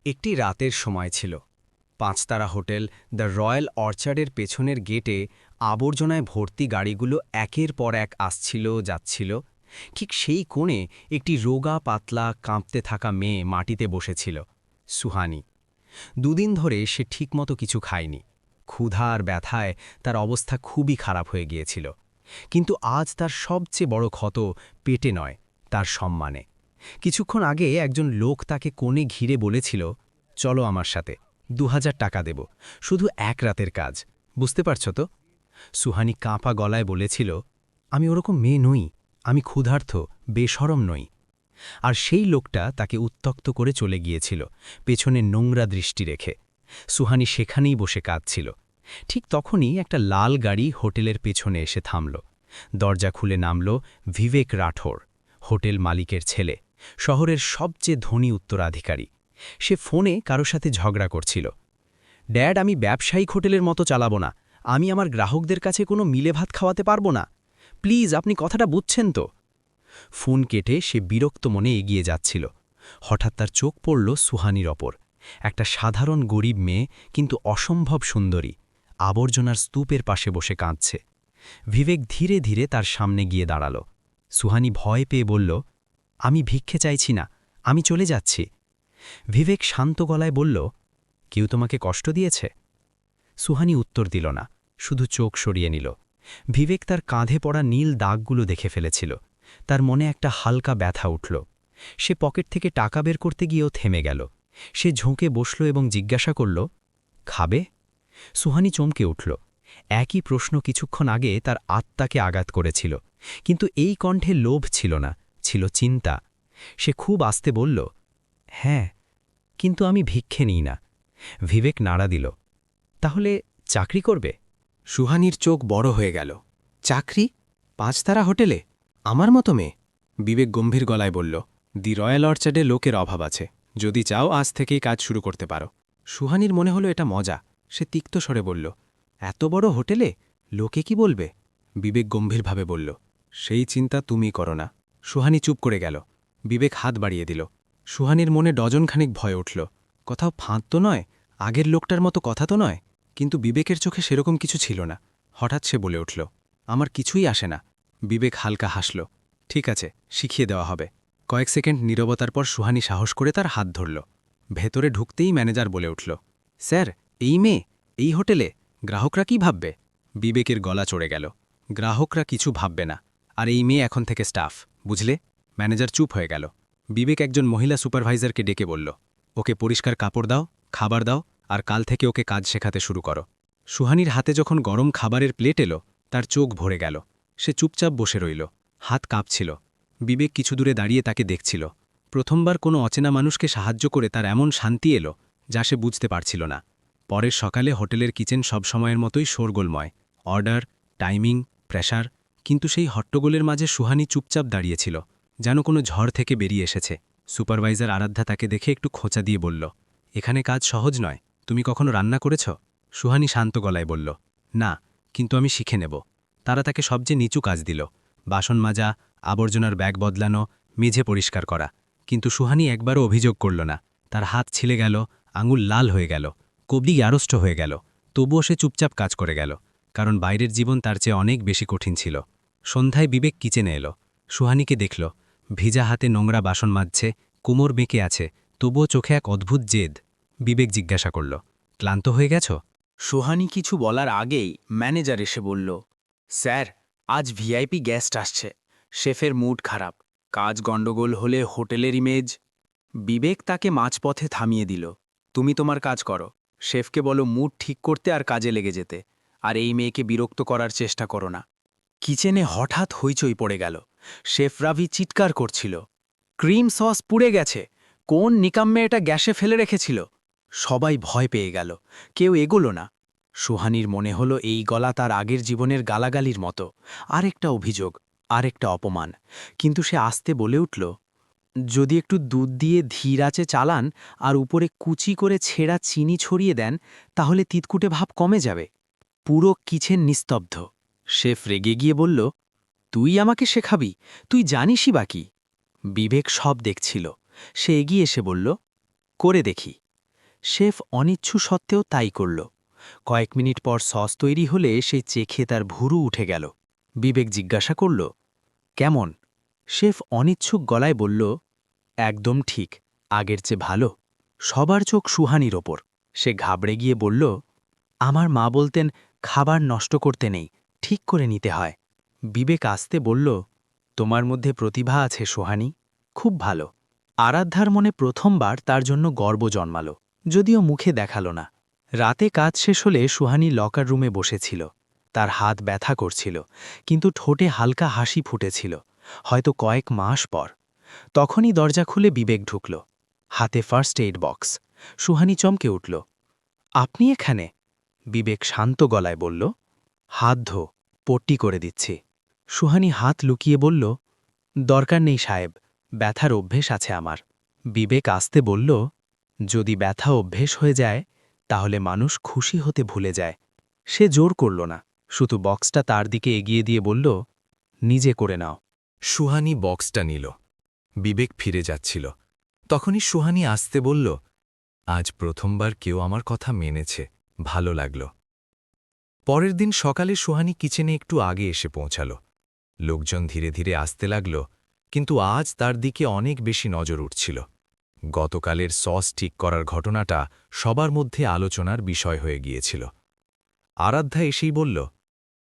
একটি রাতের সময় ছিল। পাঁচতারা হোটেল দ্য রয়্যাল অর্চার্ডের পেছনের গেটে আবর্জনায় ভর্তি গাড়িগুলো একের পর এক আসছিল যাচ্ছিল। ঠিক সেই কোণে একটি রোগা পাতলা কাঁপতে থাকা মেয়ে মাটিতে বসেছিল, সুহানি। দুদিন ধরে সে ঠিকমতো কিছু খায়নি। ক্ষুধা আর ব্যথায় তার অবস্থা খুবই খারাপ হয়ে গিয়েছিল। কিন্তু আজ তার সবচেয়ে বড় ক্ষত পেটে নয়, তার সম্মানে। কিছুক্ষণ আগে একজন লোক তাকে কোণে ঘিরে বলেছিল, চলো আমার সাথে, ২০০০ টাকা দেব, শুধু এক রাতের কাজ। বুঝতে পারছ তো? সুহানি কাঁপা গলায় বলেছিল, আমি ওরকম মেয়ে নই, আমি ক্ষুধার্ত, বেশরম নই। আর সেই লোকটা তাকে উত্ত্যক্ত করে চলে গিয়েছিল, পেছনে নোংরা দৃষ্টি রেখে। সুহানি সেখানেই বসে কাঁদছিল। ঠিক তখনই একটা লাল গাড়ি হোটেলের পেছনে এসে থামল। দরজা খুলে নামল ভিবেক রাঠোর, হোটেল মালিকের ছেলে, শহরের সবচেয়ে ধনী উত্তরাধিকারী। সে ফোনে কারো সাথে ঝগড়া করছিল। ড্যাড, আমি ব্যবসায়িক হোটেলের মতো চালাবো না, আমি আমার গ্রাহকদের কাছে কোনো মিলে ভাত খাওয়াতে পারবো না। প্লিজ, আপনি কথাটা বুঝছেন তো? ফোন কেটে সে বিরক্ত মনে এগিয়ে যাচ্ছিল। হঠাৎ তার চোখ পড়ল সুহানির ওপর। একটা সাধারণ গরিব মেয়ে, কিন্তু অসম্ভব সুন্দরী, আবর্জনার স্তূপের পাশে বসে কাঁদছে। বিবেক ধীরে ধীরে তার সামনে গিয়ে দাঁড়াল। সুহানি ভয় পেয়ে বলল, আমি ভিক্ষে চাইছি না, আমি চলে যাচ্ছি। বিবেক শান্ত গলায় বলল, কেউ তোমাকে কষ্ট দিয়েছে? সুহানি উত্তর দিল না, শুধু চোখ সরিয়ে নিল। বিবেক তার কাঁধে পড়া নীল দাগগুলো দেখে ফেলেছিল। তার মনে একটা হালকা ব্যথা উঠল। সে পকেট থেকে টাকা বের করতে গিয়েও থেমে গেল। সে ঝুঁকে বসল এবং জিজ্ঞাসা করল, খাবে? সুহানি চমকে উঠল। একই প্রশ্ন কিছুক্ষণ আগে তার আত্মাকে আঘাত করেছিল, কিন্তু এই কণ্ঠে লোভ ছিল না, ছিল চিন্তা। সে খুব আস্তে বলল, হ্যাঁ, কিন্তু আমি ভিক্ষে নিই না। বিবেক নাড়া দিল, তাহলে চাকরি করবে? সুহানির চোখ বড় হয়ে গেল। চাকরি? পাঁচতারা হোটেলে? আমার মতো মেয়ে? বিবেক গম্ভীর গলায় বলল, দি রয়্যাল অর্চার্ডে লোকের অভাব আছে, যদি চাও আজ থেকেই কাজ শুরু করতে পারো। সুহানির মনে হলো এটা মজা। সে তিক্ত স্বরে বলল, এত বড় হোটেলে? লোকে কি বলবে? বিবেক গম্ভীরভাবে বলল, সেই চিন্তা তুমি করো না। সুহানি চুপ করে গেল। বিবেক হাত বাড়িয়ে দিল। সুহানির মনে ডজনখানিক ভয় উঠল। কোথাও ফাঁদ তো নয়, আগের লোকটার মতো কথা তো নয়। কিন্তু বিবেকের চোখে সেরকম কিছু ছিল না। হঠাৎ সে বলে উঠল, আমার কিছুই আসে না। বিবেক হালকা হাসল। ঠিক আছে, শিখিয়ে দেওয়া হবে। কয়েক সেকেন্ড নীরবতার পর সুহানি সাহস করে তার হাত ধরল। ভেতরে ঢুকতেই ম্যানেজার বলে উঠল, স্যার, এই মেয়ে, এই হোটেলে, গ্রাহকরা কি ভাববে? বিবেকের গলা চড়ে গেল। গ্রাহকরা কিছু ভাববে না, আর এই মেয়ে এখন থেকে স্টাফ, বুঝলে? ম্যানেজার চুপ হয়ে গেল। বিবেক একজন মহিলা সুপারভাইজারকে ডেকে বলল, ওকে পরিষ্কার কাপড় দাও, খাবার দাও, আর কাল থেকে ওকে কাজ শেখাতে শুরু করো। সুহানির হাতে যখন গরম খাবারের প্লেট এলো, তার চোখ ভরে গেল। সে চুপচাপ বসে রইল, হাত কাঁপছিল। বিবেক কিছু দূরে দাঁড়িয়ে তাকে দেখছিল। প্রথমবার কোনো অচেনা মানুষকে সাহায্য করে তার এমন শান্তি এলো, যা সে বুঝতে পারছিল না। পরের সকালে হোটেলের কিচেন সব সময়ের মতোই শোরগোলময়, অর্ডার, টাইমিং, প্রেশার। কিন্তু সেই হট্টগোলের মাঝে সুহানি চুপচাপ দাঁড়িয়েছিল, যেন কোনো ঝড় থেকে বেরিয়ে এসেছে। সুপারভাইজার আরাধ্যা তাকে দেখে একটু খোঁচা দিয়ে বলল, এখানে কাজ সহজ নয়, তুমি কখনো রান্না করেছ? সুহানি শান্ত গলায় বলল, না, কিন্তু আমি শিখে নেব। তারা তাকে সবচেয়ে নিচু কাজ দিল, বাসন মাজা, আবর্জনার ব্যাগ বদলানো, মেঝে পরিষ্কার করা। কিন্তু সুহানি একবারও অভিযোগ করল না। তার হাত ছিলে গেল, আঙুল লাল হয়ে গেল, কবজি আড়ষ্ট হয়ে গেল, তবুও সে চুপচাপ কাজ করে গেল, কারণ বাইরের জীবন তার চেয়ে অনেক বেশি কঠিন ছিল। সন্ধ্যায় বিবেক কিচেনে এলো। সুহানিকে দেখল, ভিজা হাতে নোংরা বাসন মাজছে, কোমর বেঁকে আছে, তবুও চোখে এক অদ্ভুত জেদ। বিবেক জিজ্ঞাসা করল, ক্লান্ত হয়ে গেছ? সোহানি কিছু বলার আগেই ম্যানেজার এসে বলল, স্যার, আজ ভিআইপি গেস্ট আসছে, শেফের মুড খারাপ, কাজ গণ্ডগোল হলে হোটেলের ইমেজ। বিবেক তাকে মাঝপথে থামিয়ে দিল, তুমি তোমার কাজ করো, শেফকে বলো মুড ঠিক করতে আর কাজে লেগে যেতে, আর এই মেয়েকে বিরক্ত করার চেষ্টা করো না। কিচেনে হঠাৎ হইচই পড়ে গেল। শেফ রাভি চিৎকার করছিল, ক্রিম সস পুড়ে গেছে, কোন নিকাম্মে এটা গ্যাসে ফেলে রেখেছিল। সবাই ভয় পেয়ে গেল, কেউ এগোলো না। সুহানির মনে হলো এই গলা তার আগের জীবনের গালাগালির মতো, আরেকটা অভিযোগ, আরেকটা অপমান। কিন্তু সে আস্তে বলে উঠল, যদি একটু দুধ দিয়ে ধীর আঁচে চালান আর উপরে কুচি করে ছেঁড়া চিনি ছড়িয়ে দেন, তাহলে তিতকুটে ভাব কমে যাবে। পুরো কিচেন নিস্তব্ধ। শেফ রেগে গিয়ে বলল, তুই আমাকে শেখাবি? তুই জানিসই বাকি। বিবেক সব দেখছিল। সে এগিয়ে এসে বলল, করে দেখি। শেফ অনিচ্ছু সত্ত্বেও তাই করল। কয়েক মিনিট পর সস তৈরি হলে সেই চেখে তার ভুরু উঠে গেল। বিবেক জিজ্ঞাসা করল, কেমন? শেফ অনিচ্ছুক গলায় বলল, একদম ঠিক, আগের চেয়ে ভালো। সবার চোখ সুহানির ওপর। সে ঘাবড়ে গিয়ে বলল, আমার মা বলতেন খাবার নষ্ট করতে নেই, ঠিক করে নিতে হয়। বিবেক আস্তে বলল, তোমার মধ্যে প্রতিভা আছে সোহানি, খুব ভালো। আরাধ্যার মনে প্রথমবার তার জন্য গর্ব জন্মাল, যদিও মুখে দেখালো না। রাতে কাজ শেষ হলে সুহানি লকার রুমে বসেছিল। তার হাত ব্যথা করছিল, কিন্তু ঠোঁটে হালকা হাসি ফুটেছিল, হয়তো কয়েক মাস পর। তখনই দরজা খুলে বিবেক ঢুকল, হাতে ফার্স্ট এইড বক্স। সুহানি চমকে উঠল, আপনি এখানে? বিবেক শান্ত গলায় বলল, হাত ধো, পট্টি করে দিচ্ছি। সুহানি হাত লুকিয়ে বলল, দরকার নেই সাহেব, ব্যথার অভ্যেস আছে আমার। বিবেক আস্তে বলল, যদি ব্যথা অভ্যেস হয়ে যায় তাহলে মানুষ খুশি হতে ভুলে যায়। সে জোর করল না, শুধু বক্সটা তার দিকে এগিয়ে দিয়ে বলল, নিজে করে নাও। সুহানি বক্সটা নিল। বিবেক ফিরে যাচ্ছিল। তখনই সুহানি আসতে বলল, আজ প্রথমবার কেউ আমার কথা মেনেছে, ভালো লাগল। পরের দিন সকালে সুহানি কিচেনে একটু আগে এসে পৌঁছাল। লোকজন ধীরে ধীরে আসতে লাগল, কিন্তু আজ তার দিকে অনেক বেশি নজর উঠছিল। গতকালের সস ঠিক করার ঘটনাটা সবার মধ্যে আলোচনার বিষয় হয়ে গিয়েছিল। আরাধ্যা এসেই বলল,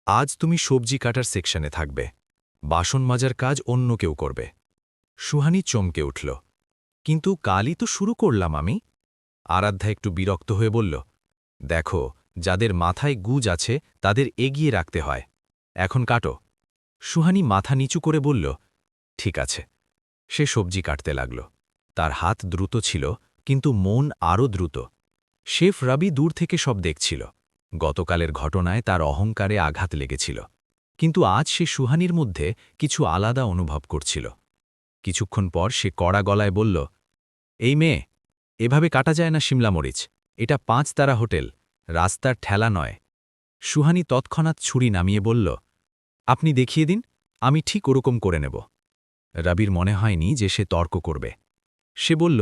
আজ তুমি সবজি কাটার সেকশনে থাকবে, বাসন মাজার কাজ অন্য কেউ করবে। সুহানি চমকে উঠল, কিন্তু কালই তো শুরু করলাম আমি। আরাধ্যা একটু বিরক্ত হয়ে বলল, দেখো, যাদের মাথায় গুজ আছে তাদের এগিয়ে রাখতে হয়, এখন কাটো। সুহানি মাথা নিচু করে বলল, ঠিক আছে। সে সবজি কাটতে লাগল। তার হাত দ্রুত ছিল, কিন্তু মন আরও দ্রুত। শেফ রাবি দূর থেকে সব দেখছিল। গতকালের ঘটনায় তার অহংকারে আঘাত লেগেছিল, কিন্তু আজ সে সুহানির মধ্যে কিছু আলাদা অনুভব করছিল। কিছুক্ষণ পর সে কড়া গলায় বলল, এই মেয়ে, এভাবে কাটা যায় না শিমলা মরিচ, এটা 5 তারা হোটেল, রাস্তার ঠেলা নয়। সুহানি তৎক্ষণাৎ ছুরি নামিয়ে বলল, আপনি দেখিয়ে দিন, আমি ঠিক ওরকম করে নেব। রাবির মনে হয়নি যে সে তর্ক করবে। সে বলল,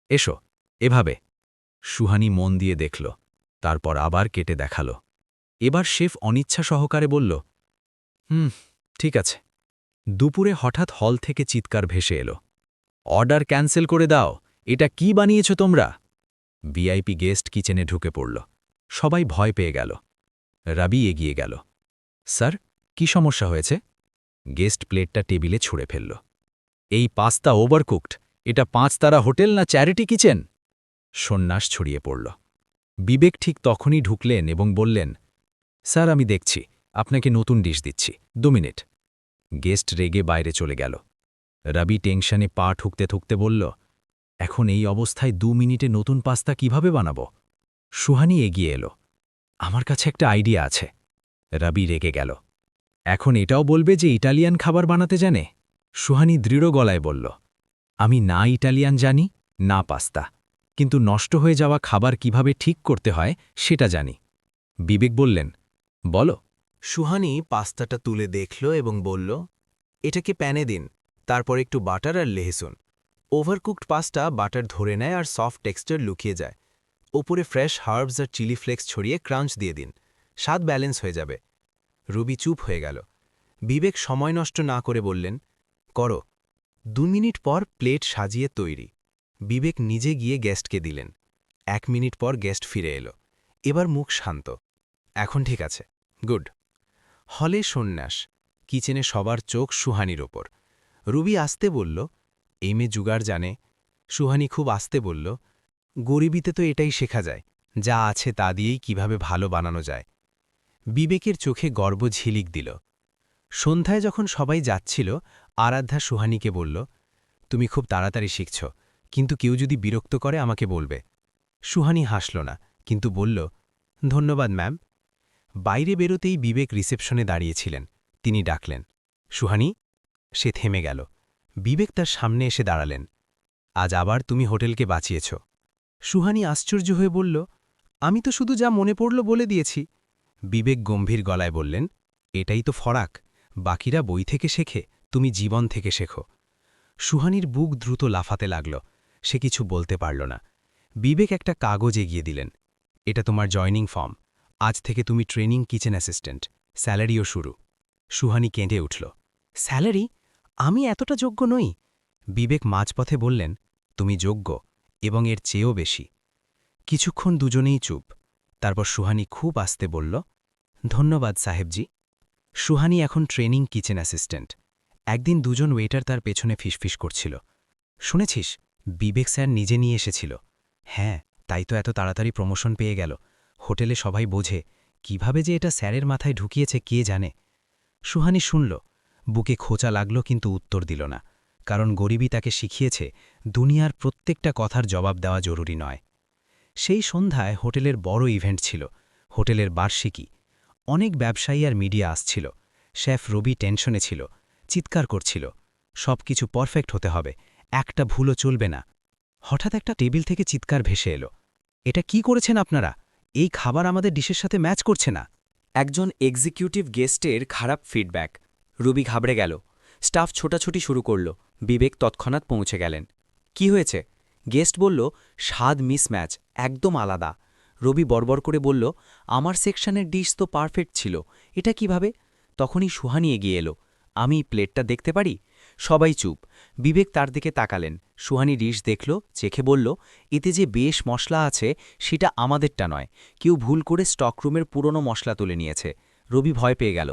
এসো, এভাবে। সুহানি মন দিয়ে দেখল, তারপর আবার কেটে দেখাল। এবার শেফ অনিচ্ছা সহকারে বলল, ঠিক আছে। দুপুরে হঠাৎ হল থেকে চিৎকার ভেসে এলো, অর্ডার ক্যান্সেল করে দাও, এটা কি বানিয়েছ তোমরা? ভিআইপি গেস্ট কিচেনে ঢুকে পড়ল। সবাই ভয় পেয়ে গেল। রাবি এগিয়ে গেল, স্যার, কি সমস্যা হয়েছে? গেস্ট প্লেটটা টেবিলে ছুঁড়ে ফেলল। এই পাস্তা ওভারকুকড, এটা 5 তারা হোটেল না চ্যারিটি কিচেন? সন্ন্যাস ছড়িয়ে পড়ল। বিবেক ঠিক তখনই ঢুকলেন এবং বললেন, স্যার, আমি দেখছি, আপনাকে নতুন ডিশ দিচ্ছি, 2 মিনিট। গেস্ট রেগে বাইরে চলে গেল। রাবি টেনশনে পা ঠুকতে ঠুকতে বলল, এখন এই অবস্থায় 2 মিনিটে নতুন পাস্তা কিভাবে বানাবো? সুহানি এগিয়ে এলো, আমার কাছে একটা আইডিয়া আছে। রাবি রেগে গেল, এখন এটাও বলবে যে ইটালিয়ান খাবার বানাতে জানে? সুহানি দৃঢ় গলায় বলল, আমি না ইটালিয়ান জানি, না পাস্তা, কিন্তু নষ্ট হয়ে যাওয়া খাবার কিভাবে ঠিক করতে হয় সেটা জানি। বিবেক বললেন, বলো। সুহানি পাস্তাটা তুলে দেখল এবং বলল, এটাকে প্যানে দিন, তারপর একটু বাটার আর লেহসুন। ওভারকুকড পাস্তা বাটার ধরে নেয় আর সফট টেক্সচার লুকিয়ে যায়। ওপরে ফ্রেশ হার্বস আর চিলি ফ্লেক্স ছড়িয়ে ক্রাঞ্চ দিয়ে দিন, স্বাদ ব্যালেন্স হয়ে যাবে। রুবি চুপ হয়ে গেল। বিবেক সময় নষ্ট না করে বললেন, করো। 2 মিনিট পর প্লেট সাজিয়ে তৈরি। বিবেক নিজে গিয়ে গেস্টকে দিলেন। 1 মিনিট পর গেস্ট ফিরে এলো। এবার মুখ শান্ত। এখন ঠিক আছে, গুড। হলে সন্ন্যাস। কিচেনে সবার চোখ সুহানির ওপর। রুবি আস্তে বলল, এই মেয়ে জুগার জানে। সুহানি খুব আস্তে বলল, গরিবিতে তো এটাই শেখা যায়, যা আছে তা দিয়েই কিভাবে ভালো বানানো যায়। বিবেকের চোখে গর্ব ঝিলিক দিল। সন্ধ্যায় যখন সবাই যাচ্ছিল, আরাধ্যা সুহানিকে বলল, তুমি খুব তাড়াতাড়ি শিখছ, কিন্তু কেউ যদি বিরক্ত করে আমাকে বলবে। সুহানি হাসল না, কিন্তু বলল, ধন্যবাদ ম্যাম। বাইরে বেরোতেই বিবেক রিসেপশনে দাঁড়িয়েছিলেন। তিনি ডাকলেন, সুহানি। সে থেমে গেল। বিবেক তার সামনে এসে দাঁড়ালেন। আজ আবার তুমি হোটেলকে বাঁচিয়েছ। সুহানি আশ্চর্য হয়ে বলল, আমি তো শুধু যা মনে পড়ল বলে দিয়েছি। বিবেক গম্ভীর গলায় বললেন, এটাই তো ফরাক, বাকিরা বই থেকে শেখে, তুমি জীবন থেকে শেখো। সুহানির বুক দ্রুত লাফাতে লাগল। সে কিছু বলতে পারল না। বিবেক একটা কাগজ এগিয়ে দিলেন। এটা তোমার জয়নিং ফর্ম। আজ থেকে তুমি ট্রেনিং কিচেন অ্যাসিস্ট্যান্ট, স্যালারিও শুরু। সুহানি কেঁদে উঠল। স্যালারি? আমি এতটা যোগ্য নই। বিবেক মাঝপথে বললেন, তুমি যোগ্য, এবং এর চেয়েও বেশি। কিছুক্ষণ দুজনেই চুপ। তারপর সুহানি খুব আস্তে বলল, ধন্যবাদ সাহেবজি। সুহানি এখন ট্রেনিং কিচেন অ্যাসিস্ট্যান্ট। একদিন দুজন ওয়েটার তার পেছনে ফিসফিস করছিল। শুনেছিস, বিবেক স্যার নিজে নিয়ে এসেছিল। হ্যাঁ, তাই তো এত তাড়াতাড়ি প্রমোশন পেয়ে গেল। হোটেলে সবাই বোঝে, কিভাবে যে এটা স্যারের মাথায় ঢুকিয়েছে কে জানে। সুহানি শুনল, বুকে খোঁচা লাগল, কিন্তু উত্তর দিল না, কারণ গরিবী তাকে শিখিয়েছে দুনিয়ার প্রত্যেকটা কথার জবাব দেওয়া জরুরি নয়। সেই সন্ধ্যায় হোটেলের বড় ইভেন্ট ছিল, হোটেলের বার্ষিকী। অনেক ব্যবসায়ী আর মিডিয়া আসছিল। শেফ রবি টেনশনে ছিল, চিৎকার করছিল, সব কিছু পারফেক্ট হতে হবে, একটা ভুলও চলবে না। হঠাৎ একটা টেবিল থেকে চিৎকার ভেসে এলো, এটা কি করেছেন আপনারা? এই খাবার আমাদের ডিশের সাথে ম্যাচ করছে না। একজন এক্সিকিউটিভ গেস্টের খারাপ ফিডব্যাক। রবি ঘাবড়ে গেল। স্টাফ ছোটাছুটি শুরু করল। বিবেক তৎক্ষণাৎ পৌঁছে গেলেন। কি হয়েছে? গেস্ট বলল, স্বাদ মিসম্যাচ, একদম আলাদা। রবি বড়বড় করে বলল, আমার সেকশনের ডিশ তো পারফেক্ট ছিল, এটা কিভাবে? তখনই সুহানি এগিয়ে এলো। আমি প্লেটটা দেখতে পারি? সবাই চুপ। বিবেক তার দিকে তাকালেন। সুহানি ডিশ দেখল, চেখে বলল, এতে যে বেশ মশলা আছে সেটা আমাদেরটা নয়, কেউ ভুল করে স্টকরুমের পুরনো মশলা তুলে নিয়েছে। রবি ভয় পেয়ে গেল।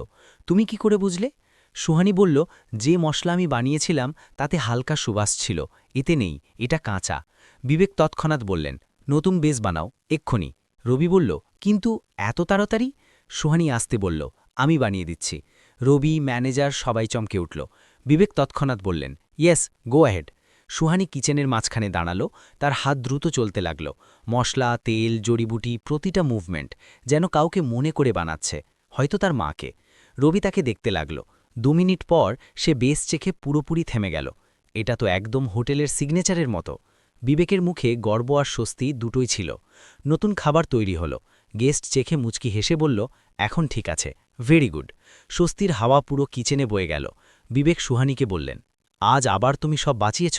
তুমি কি করে বুঝলে? সুহানি বলল, যে মশলা আমি বানিয়েছিলাম তাতে হালকা সুবাস ছিল, এতে নেই, এটা কাঁচা। বিবেক তৎক্ষণাৎ বললেন, নতুন বেস বানাও, এক্ষুনি। রবি বলল, কিন্তু এত তাড়াতাড়ি? সুহানি আসতে বলল, আমি বানিয়ে দিচ্ছি। রবি, ম্যানেজার সবাই চমকে উঠল। বিবেক তৎক্ষণাৎ বললেন, ইয়েস, গো অ্যাহেড। সুহানি কিচেনের মাঝখানে দাঁড়ালো, তার হাত দ্রুত চলতে লাগল। মশলা, তেল, জড়িবুটি, প্রতিটা মুভমেন্ট যেন কাউকে মনে করে বানাচ্ছে, হয়তো তার মাকে। রবি তাকে দেখতে লাগল। 2 মিনিট পর সে বেস চেখে পুরোপুরি থেমে গেল। এটা তো একদম হোটেলের সিগনেচারের মতো। বিবেকের মুখে গর্ব আর স্বস্তি দুটোই ছিল। নতুন খাবার তৈরি হলো। গেস্ট চেখে মুচকি হেসে বলল, এখন ঠিক আছে, ভেরি গুড। স্বস্তির হাওয়া পুরো কিচেনে বয়ে গেল। বিবেক সুহানিকে বললেন, আজ আবার তুমি সব বাঁচিয়েছ?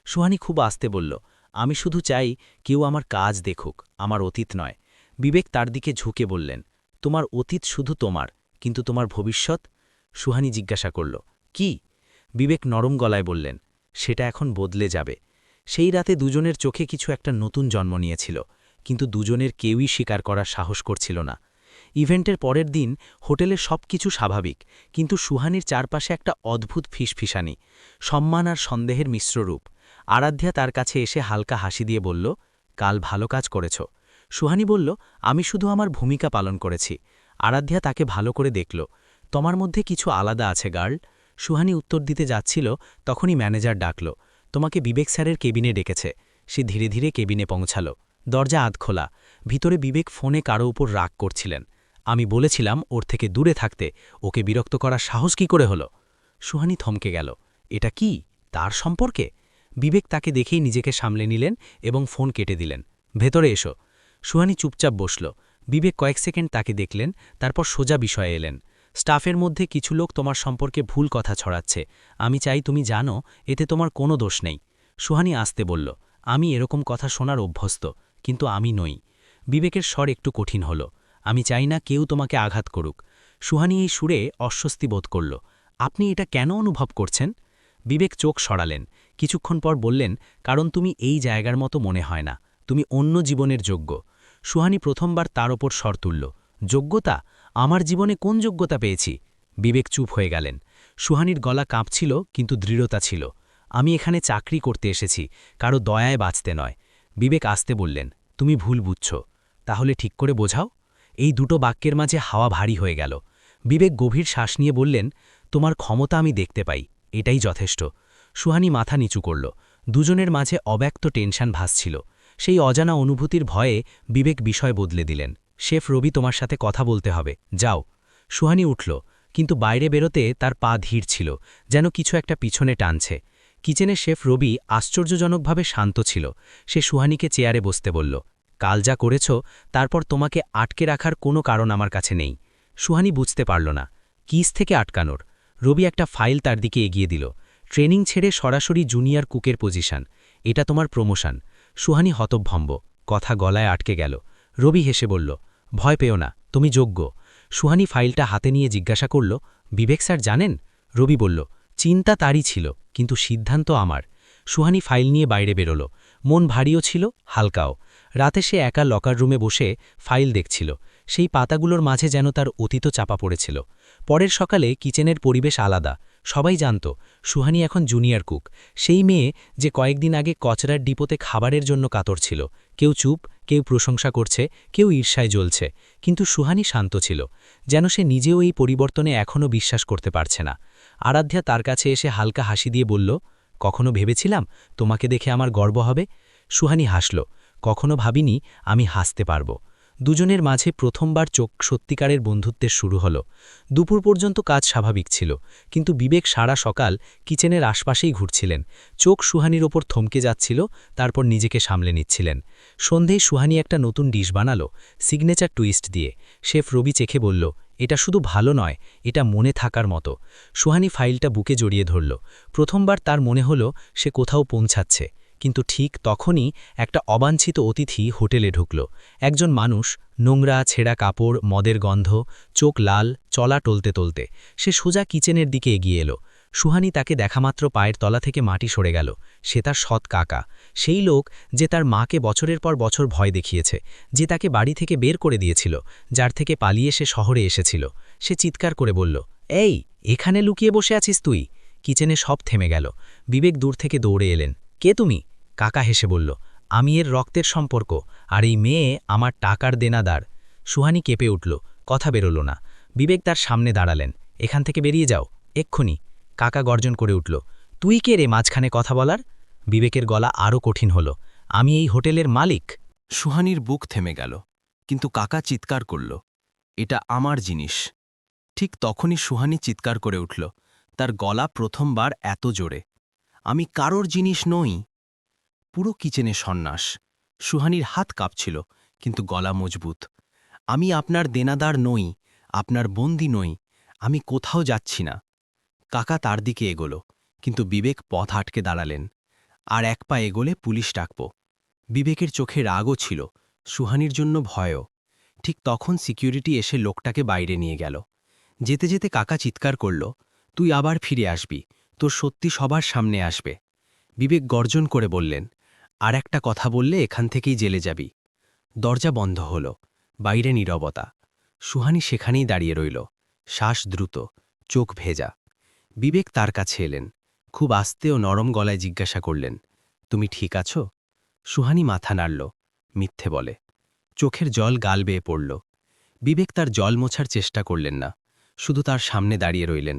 সুহানি খুব আস্তে বলল, আমি শুধু চাই কেউ আমার কাজ দেখুক, আমার অতীত নয়। বিবেক তার দিকে ঝুঁকে বললেন, তোমার অতীত শুধু তোমার, কিন্তু তোমার ভবিষ্যৎ? সুহানি জিজ্ঞাসা করল, কি? বিবেক নরম গলায় বললেন, সেটা এখন বদলে যাবে। সেই রাতে দুজনের চোখে কিছু একটা নতুন জন্ম নিয়েছিল, কিন্তু দুজনের কেউই স্বীকার করার সাহস করছিল না। ইভেন্টের পরের দিন হোটেলে সব কিছু স্বাভাবিক, কিন্তু সুহানির চারপাশে একটা অদ্ভুত ফিসফিসানি, সম্মান আর সন্দেহের মিশ্ররূপ। আরাধ্যা তার কাছে এসে হালকা হাসি দিয়ে বলল, কাল ভালো কাজ করেছ। সুহানি বলল, আমি শুধু আমার ভূমিকা পালন করেছি। আরাধ্যা তাকে ভালো করে দেখল, তোমার মধ্যে কিছু আলাদা আছে গার্ল। সুহানি উত্তর দিতে যাচ্ছিল, তখনই ম্যানেজার ডাকল, তোমাকে বিবেক স্যারের কেবিনে ডেকেছে। সে ধীরে ধীরে কেবিনে পৌঁছাল। দরজা আধখোলা। ভিতরে বিবেক ফোনে কারো উপর রাগ করছিলেন। আমি বলেছিলাম ওর থেকে দূরে থাকতে, ওকে বিরক্ত করার সাহস কি করে হলো? সুহানি থমকে গেল। এটা কি তার সম্পর্কে? বিবেক তাকে দেখেই নিজেকে সামলে নিলেন এবং ফোন কেটে দিলেন। ভেতরে এসো। সুহানি চুপচাপ বসল। বিবেক কয়েক সেকেন্ড তাকে দেখলেন, তারপর সোজা বিষয়ে এলেন। স্টাফের মধ্যে কিছু লোক তোমার সম্পর্কে ভুল কথা ছড়াচ্ছে। আমি চাই তুমি জানো, এতে তোমার কোনো দোষ নেই। সুহানি আস্তে বলল, আমি এরকম কথা শোনার অভ্যস্ত, কিন্তু আমি নই। বিবেকের স্বর একটু কঠিন হল, আমি চাই না কেউ তোমাকে আঘাত করুক। সুহানি এই সুরে অস্বস্তি বোধ করল। আপনি এটা কেন অনুভব করছেন? বিবেক চোখ সরালেন। কিছুক্ষণ পর বললেন, কারণ তুমি এই জায়গার মতো মনে হয় না, তুমি অন্য জীবনের যোগ্য। সুহানি প্রথমবার তার ওপর স্বর তুলল, যোগ্যতা? আমার জীবনে কোন যোগ্যতা পেয়েছি? বিবেক চুপ হয়ে গেলেন। সুহানির গলা কাঁপছিল, কিন্তু দৃঢ়তা ছিল। আমি এখানে চাকরি করতে এসেছি, কারো দয়ায় বাঁচতে নয়। বিবেক আস্তে বললেন, তুমি ভুল বুঝছ। তাহলে ঠিক করে বোঝাও। এই দুটো বাক্যের মাঝে হাওয়া ভারী হয়ে গেল। বিবেক গভীর শ্বাস নিয়ে বললেন, তোমার ক্ষমতা আমি দেখতে পাই, এটাই যথেষ্ট। সুহানি মাথা নিচু করল। দুজনের মাঝে অব্যক্ত টেনশন ভাসছিল। সেই অজানা অনুভূতির ভয়ে বিবেক বিষয় বদলে দিলেন, শেফ রবি তোমার সাথে কথা বলতে হবে, যাও। সুহানি উঠল, কিন্তু বাইরে বেরোতে তার পা ধীর ছিল, যেন কিছু একটা পিছনে টানছে। কিচেনে শেফ রবি আশ্চর্যজনকভাবে শান্ত ছিল। সে সুহানিকে চেয়ারে বসতে বলল, কাল যা করেছ, তারপর তোমাকে আটকে রাখার কোনো কারণ আমার কাছে নেই। সুহানি বুঝতে পারল না, কিস থেকে আটকানোর? রবি একটা ফাইল তার দিকে এগিয়ে দিল। ট্রেনিং ছেড়ে সরাসরি জুনিয়র কুকের পজিশন, এটা তোমার প্রমোশন। সুহানি হতভম্ব, কথা গলায় আটকে গেল। রবি হেসে বলল, ভয় পেও না, তুমি যোগ্য। সুহানি ফাইলটা হাতে নিয়ে জিজ্ঞাসা করল, বিবেক স্যার জানেন? রবি বলল, চিন্তা তারই ছিল, কিন্তু সিদ্ধান্ত আমার। সুহানি ফাইল নিয়ে বাইরে বেরোল। মন ভারীও ছিল, হালকাও। রাতে সে একা লকার রুমে বসে ফাইল দেখছিল। সেই পাতাগুলোর মাঝে যেন তার অতীত চাপা পড়েছিল। পরের সকালে কিচেনের পরিবেশ আলাদা। সবাই জানত সুহানি এখন জুনিয়র কুক, সেই মেয়ে যে কয়েকদিন আগে কচরার ডিপোতে খাবারের জন্য কাতর ছিল। কেউ চুপ, কেউ প্রশংসা করছে, কেউ ঈর্ষায় জ্বলছে, কিন্তু সুহানি শান্ত ছিল, যেন সে নিজেও এই পরিবর্তনে এখনও বিশ্বাস করতে পারছে না। আরাধ্যা তার কাছে এসে হালকা হাসি দিয়ে বলল, কখনো ভেবেছিলাম তোমাকে দেখে আমার গর্ব হবে? সুহানি হাসল, কখনো ভাবিনি আমি হাসতে পারব। দুজনের মাঝে প্রথমবার চোখ সত্যিকারের বন্ধুত্বের শুরু হলো। দুপুর পর্যন্ত কাজ স্বাভাবিক ছিল, কিন্তু বিবেক সারা সকাল কিচেনের আশপাশেই ঘুরছিলেন। চোখ সুহানির ওপর থমকে যাচ্ছিল, তারপর নিজেকে সামলে নিচ্ছিলেন। সন্ধেয় সুহানি একটা নতুন ডিশ বানালো, সিগনেচার টুইস্ট দিয়ে। শেফ রবি চেখে বলল, এটা শুধু ভালো নয়, এটা মনে থাকার মতো। সুহানি ফাইলটা বুকে জড়িয়ে ধরল। প্রথমবার তার মনে হলো সে কোথাও পৌঁছাচ্ছে। কিন্তু ঠিক তখনই একটা অবাঞ্ছিত অতিথি হোটেলে ঢুকল। একজন মানুষ, নোংরা ছেঁড়া কাপড়, মদের গন্ধ, চোখ লাল, চলা টলতে টলতে। সে সোজা কিচেনের দিকে এগিয়ে এলো। সুহানি তাকে দেখামাত্র পায়ের তলা থেকে মাটি সরে গেল। সে তার সৎ কাকা, সেই লোক যে তার মাকে বছরের পর বছর ভয় দেখিয়েছে, যে তাকে বাড়ি থেকে বের করে দিয়েছিল, যার থেকে পালিয়ে সে শহরে এসেছিল। সে চিৎকার করে বলল, এই, এখানে লুকিয়ে বসে আছিস তুই? কিচেনে সব থেমে গেল। বিবেক দূর থেকে দৌড়ে এলেন। কে তুমি? কাকা হেসে বলল, আমি এর রক্তের সম্পর্ক, আর এই মেয়ে আমার টাকার দেনাদার। সুহানি কেঁপে উঠল, কথা বেরোল না। বিবেক তার সামনে দাঁড়ালেন। এখান থেকে বেরিয়ে যাও, এক্ষুনি। কাকা গর্জন করে উঠল, তুই কে রে মাঝখানে কথা বলার? বিবেকের গলা আরও কঠিন হল, আমি এই হোটেলের মালিক। সুহানির বুক থেমে গেল, কিন্তু কাকা চিৎকার করল, এটা আমার জিনিস। ঠিক তখনই সুহানি চিৎকার করে উঠল, তার গলা প্রথমবার এত জোরে, আমি কারোর জিনিস নই। পুরো কিচেনে সন্ন্যাস। সুহানির হাত কাঁপছিল, কিন্তু গলা মজবুত। আমি আপনার দেনাদার নই, আপনার বন্দী নই, আমি কোথাও যাচ্ছি না। কাকা তার দিকে এগোল, কিন্তু বিবেক পথ আটকে দাঁড়ালেন। আর এক পা এগোলে পুলিশ ডাকব। বিবেকের চোখে রাগও ছিল, সুহানির জন্য ভয়ও। ঠিক তখন সিকিউরিটি এসে লোকটাকে বাইরে নিয়ে গেল। যেতে যেতে কাকা চিৎকার করল, তুই আবার ফিরে আসবি, তোর সত্যি সবার সামনে আসবে। বিবেক গর্জন করে বললেন, আর একটা কথা বললে এখান থেকেই জেলে যাবি। দরজা বন্ধ হল, বাইরে নীরবতা। সুহানি সেখানেই দাঁড়িয়ে রইল, শ্বাস দ্রুত, চোখ ভেজা। বিবেক তার কাছে এলেন, খুব আস্তে ও নরম গলায় জিজ্ঞাসা করলেন, তুমি ঠিক আছো? সুহানি মাথা নাড়ল, মিথ্যে বলে। চোখের জল গাল বেয়ে পড়ল। বিবেক তার জল মোছার চেষ্টা করলেন না, শুধু তার সামনে দাঁড়িয়ে রইলেন,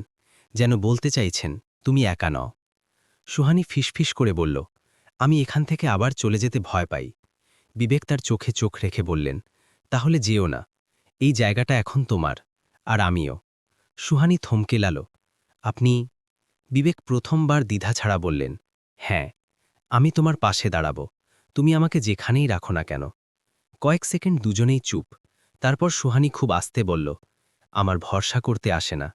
যেন বলতে চাইছেন, তুমি একা নও। সুহানি ফিসফিস করে বলল, আমি এখান থেকে আবার চলে যেতে ভয় পাই। বিবেক তার চোখে চোখ রেখে বললেন, তাহলে যেও না, এই জায়গাটা এখন তোমার, আর আমিও। সুহানি থমকে লাল, আপনি? বিবেক প্রথমবার দ্বিধা ছাড়া বললেন, হ্যাঁ, আমি তোমার পাশে দাঁড়াব, তুমি আমাকে যেখানেই রাখো না কেন। কয়েক সেকেন্ড দুজনেই চুপ। তারপর সুহানি খুব আস্তে বলল, আমার ভরসা করতে আসে না।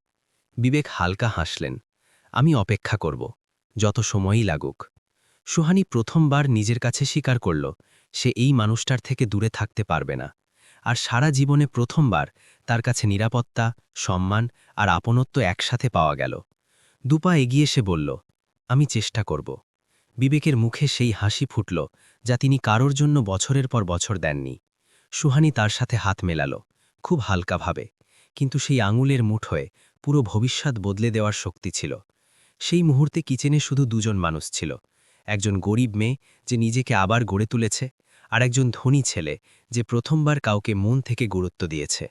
বিবেক হালকা হাসলেন, আমি অপেক্ষা করব, যত সময়ই লাগুক। সুহানি প্রথমবার নিজের কাছে স্বীকার করল, সে এই মানুষটার থেকে দূরে থাকতে পারবে না। আর সারা জীবনে প্রথমবার তার কাছে নিরাপত্তা, সম্মান আর আপনত্ব একসাথে পাওয়া গেল। দুপা এগিয়ে সে বলল, আমি চেষ্টা করব। বিবেকের মুখে সেই হাসি ফুটল, যা তিনি কারোর জন্য বছরের পর বছর দেননি। সুহানি তার সাথে হাত মেলাল, খুব হালকাভাবে, কিন্তু সেই আঙুলের মুঠোয় পুরো ভবিষ্যৎ বদলে দেওয়ার শক্তি ছিল। সেই মুহূর্তে কিচেনে শুধু দুজন মানুষ ছিল, একজন গরিব মেয়ে যে নিজেকে আবার গড়ে তুলেছে, আর একজন ধনী ছেলে যে প্রথমবার কাউকে মন থেকে গুরুত্ব দিয়েছে।